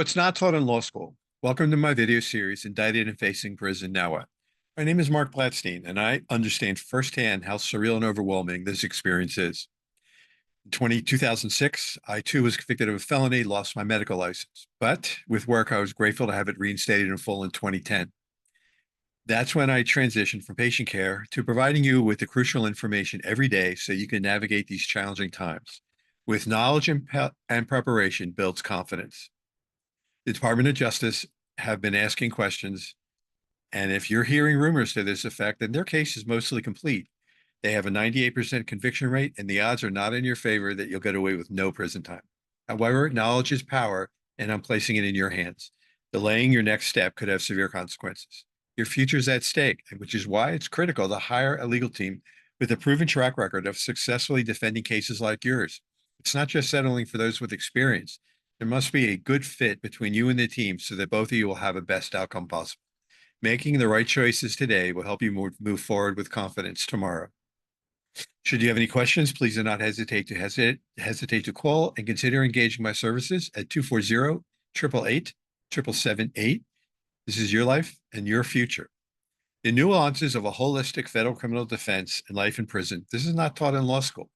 What's not taught in law school? Welcome to my video series, Indicted and Facing Prison, Now What? My name is Mark Platstein, and I understand firsthand how surreal and overwhelming this experience is. In 2006, I too was convicted of a felony, lost my medical license. But with work, I was grateful to have it reinstated in full in 2010. That's when I transitioned from patient care to providing you with the crucial information every day so you can navigate these challenging times. With knowledge and preparation builds confidence. The Department of Justice have been asking questions, and if you're hearing rumors to this effect, then their case is mostly complete. They have a 98% conviction rate, and the odds are not in your favor that you'll get away with no prison time. However, knowledge is power, and I'm placing it in your hands. Delaying your next step could have severe consequences. Your future is at stake, which is why it's critical to hire a legal team with a proven track record of successfully defending cases like yours. It's not just settling for those with experience. There must be a good fit between you and the team so that both of you will have a best outcome possible. Making the right choices today will help you move forward with confidence tomorrow. Should you have any questions, please do not hesitate to call and consider engaging my services at 240-888-7778. This is your life and your future. The nuances of a holistic federal criminal defense and life in prison. This is not taught in law school.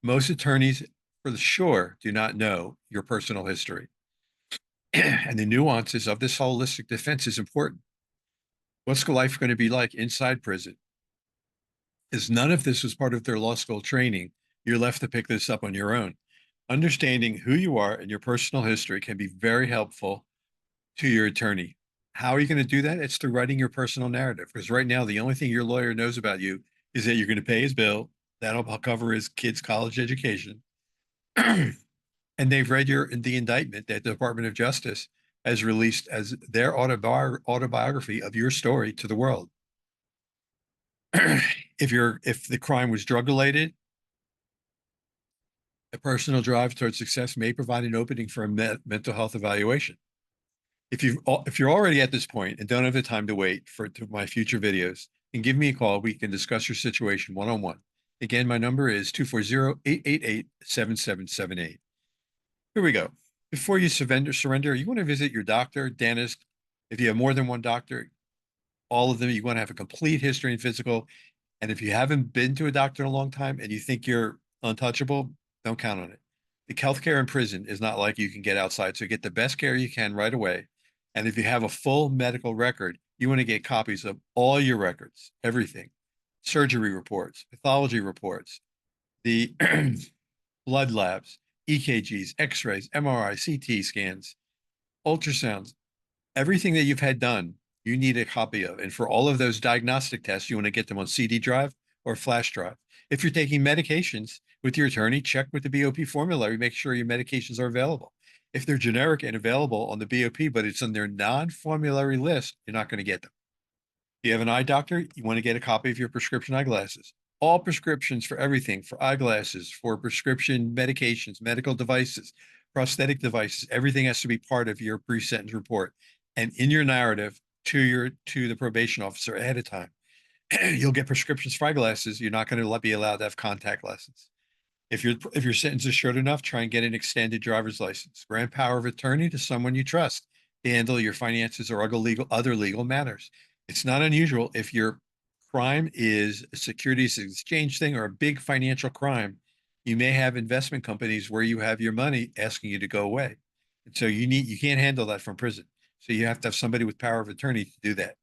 Most attorneys for sure do not know your personal history. And the nuances of this holistic defense is important. What's life going to be like inside prison? As none of this was part of their law school training, you're left to pick this up on your own. Understanding who you are and your personal history can be very helpful to your attorney. How are you going to do that? It's through writing your personal narrative. Because right now, the only thing your lawyer knows about you is that you're going to pay his bill. That'll cover his kid's college education. And they've read the indictment that the Department of Justice has released as their autobiography of your story to the world. If the crime was drug related, a personal drive towards success may provide an opening for a mental health evaluation. If you're already at this point and don't have the time to wait for my future videos, then give me a call. We can discuss your situation one-on-one. Again, my number is 240-888-7778. Here we go. Before you surrender, you want to visit your doctor, dentist. If you have more than one doctor, all of them, you want to have a complete history and physical. And if you haven't been to a doctor in a long time and you think you're untouchable, don't count on it. The healthcare in prison is not like you can get outside. So get the best care you can right away. And if you have a full medical record, you want to get copies of all your records, everything, surgery reports, pathology reports, the blood labs, EKGs, X-rays, MRI, CT scans, ultrasounds, everything that you've had done, you need a copy of. And for all of those diagnostic tests, you want to get them on CD drive or flash drive. If you're taking medications with your attorney, check with the BOP formulary, make sure your medications are available. If they're generic and available on the BOP, but it's on their non-formulary list, you're not going to get them. If you have an eye doctor, you want to get a copy of your prescription eyeglasses. All prescriptions for everything, for eyeglasses, for prescription medications, medical devices, prosthetic devices, everything has to be part of your pre-sentence report. And in your narrative to the probation officer ahead of time. You'll get prescriptions for eyeglasses. You're not going to be allowed to have contact lenses. If your sentence is short enough, try and get an extended driver's license. Grant power of attorney to someone you trust to handle your finances or other legal matters. It's not unusual if your crime is a securities exchange thing or a big financial crime. You may have investment companies where you have your money asking you to go away. And so you can't handle that from prison. So you have to have somebody with power of attorney to do that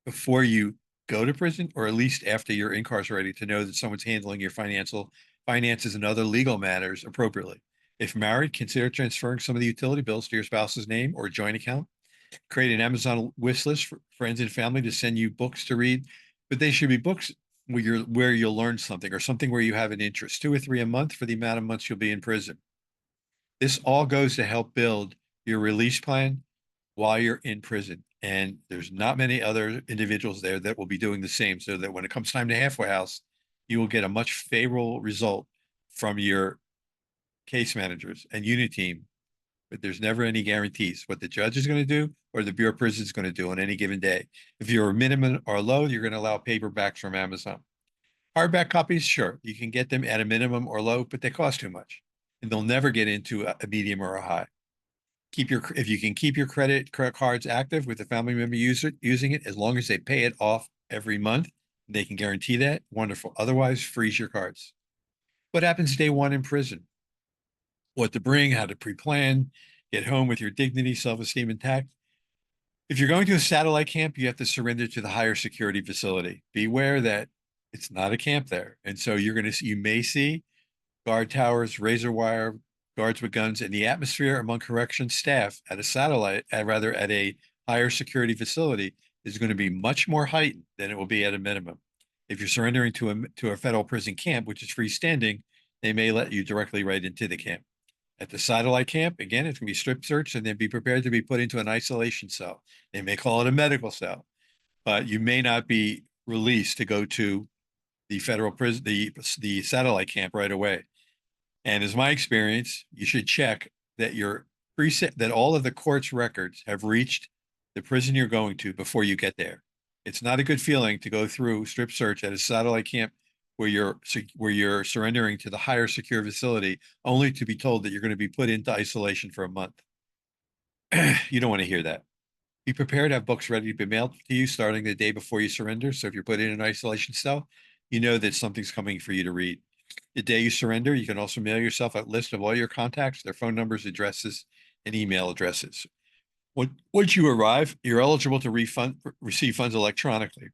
before you go to prison, or at least after you're incarcerated, to know that someone's handling your finances and other legal matters appropriately. If married, consider transferring some of the utility bills to your spouse's name or joint account. Create an Amazon wish list for friends and family to send you books to read, but they should be books where you'll learn something, or something where you have an interest. 2 or 3 a month for the amount of months you'll be in prison. This all goes to help build your release plan while you're in prison. And there's not many other individuals there that will be doing the same, so that when it comes time to halfway house, you will get a much favorable result from your case managers and unit team. But there's never any guarantees what the judge is going to do or the Bureau of Prisons is going to do on any given day. If you're a minimum or low, you're going to allow paperbacks from Amazon. Hardback copies, sure, you can get them at a minimum or low, but they cost too much. And they'll never get into a medium or a high. If you can keep your credit cards active with a family member using it, as long as they pay it off every month, they can guarantee that. Wonderful. Otherwise, freeze your cards. What happens day one in prison? What to bring, how to pre-plan, get home with your dignity, self-esteem intact. If you're going to a satellite camp, you have to surrender to the higher security facility. Beware that it's not a camp there. And so you may see guard towers, razor wire, guards with guns, and the atmosphere among corrections staff at at a higher security facility is going to be much more heightened than it will be at a minimum. If you're surrendering to a federal prison camp, which is freestanding, they may let you directly right into the camp. At the satellite camp, again, it's going to be strip search and then be prepared to be put into an isolation cell. They may call it a medical cell, but you may not be released to go to the federal prison, the satellite camp right away. And as my experience, you should check that that all of the court's records have reached the prison you're going to before you get there. It's not a good feeling to go through strip search at a satellite camp where you're surrendering to the higher secure facility, only to be told that you're going to be put into isolation for a month. You don't want to hear that. Be prepared to have books ready to be mailed to you starting the day before you surrender. So if you're put in an isolation cell, you know that something's coming for you to read. The day you surrender, you can also mail yourself a list of all your contacts, their phone numbers, addresses, and email addresses. Once you arrive, you're eligible to receive funds electronically.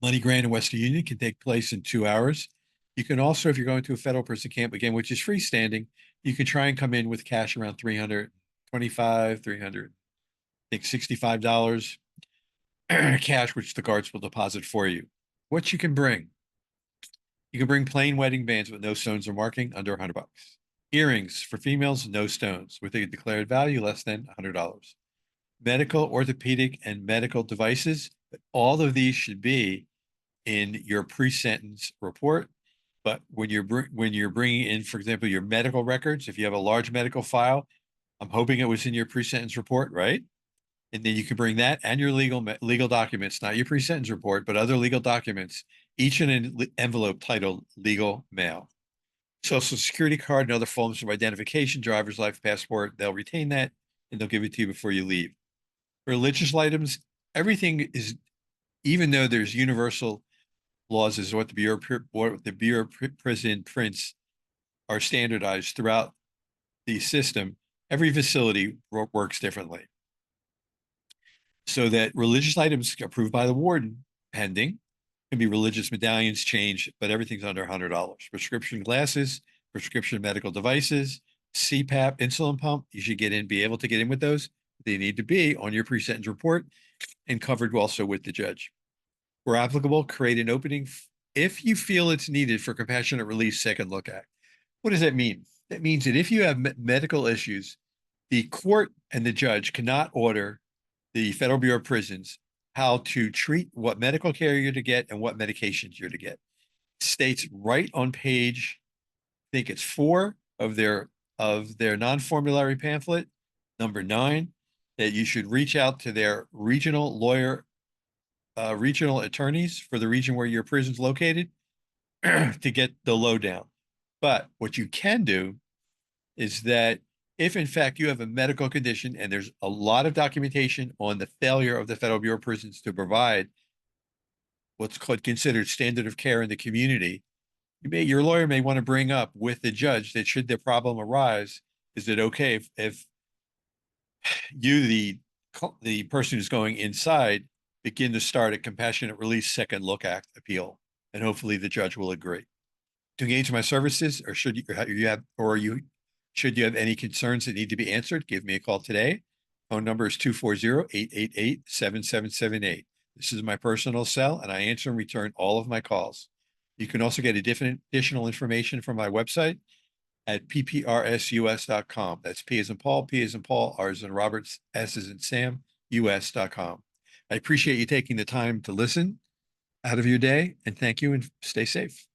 Money grant in Western Union can take place in 2 hours. You can also, if you're going to a federal prison camp, again, which is freestanding, you can try and come in with cash around $325, $300, I think $65 cash, which the guards will deposit for you. What you can bring. You can bring plain wedding bands with no stones or marking under $100. Earrings for females, no stones, with a declared value less than $100. Medical, orthopedic, and medical devices, but all of these should be in your pre-sentence report. But when you're bringing in, for example, your medical records, if you have a large medical file, I'm hoping it was in your pre-sentence report, right? And then you can bring that and your legal documents, not your pre-sentence report, but other legal documents, each in an envelope titled legal mail. Social security card and other forms of identification, driver's life, passport, they'll retain that and they'll give it to you before you leave. Religious items, everything is, even though there's universal laws as what the Bureau of Prison prints are standardized throughout the system, every facility works differently. So that religious items approved by the warden, pending, can be religious medallions, change, but everything's under $100. Prescription glasses, prescription medical devices, CPAP, insulin pump, you should be able to get in with those. They need to be on your pre-sentence report and covered also with the judge. Where applicable, create an opening if you feel it's needed for compassionate release second look act. What does that mean? That means that if you have medical issues, the court and the judge cannot order the Federal Bureau of Prisons how to treat, what medical care you're to get and what medications you're to get. It states right on page, I think it's 4 of their non-formulary pamphlet, number 9, that you should reach out to their regional attorneys for the region where your prison's located to get the lowdown. But what you can do is that if in fact you have a medical condition and there's a lot of documentation on the failure of the Federal Bureau of Prisons to provide what's considered standard of care in the community, your lawyer may want to bring up with the judge that should the problem arise, is it okay if you, the person who's going inside, begin to start a compassionate release second look act appeal, and hopefully the judge will agree. To engage my services, or should you have any concerns that need to be answered, give me a call today. Phone number is 240-888-7778. This is my personal cell, and I answer and return all of my calls. You can also get additional information from my website at PPRSUS.com. That's P as in Paul, P as in Paul, R as in Roberts, S as in Sam, US.com. I appreciate you taking the time to listen out of your day, and thank you, and stay safe.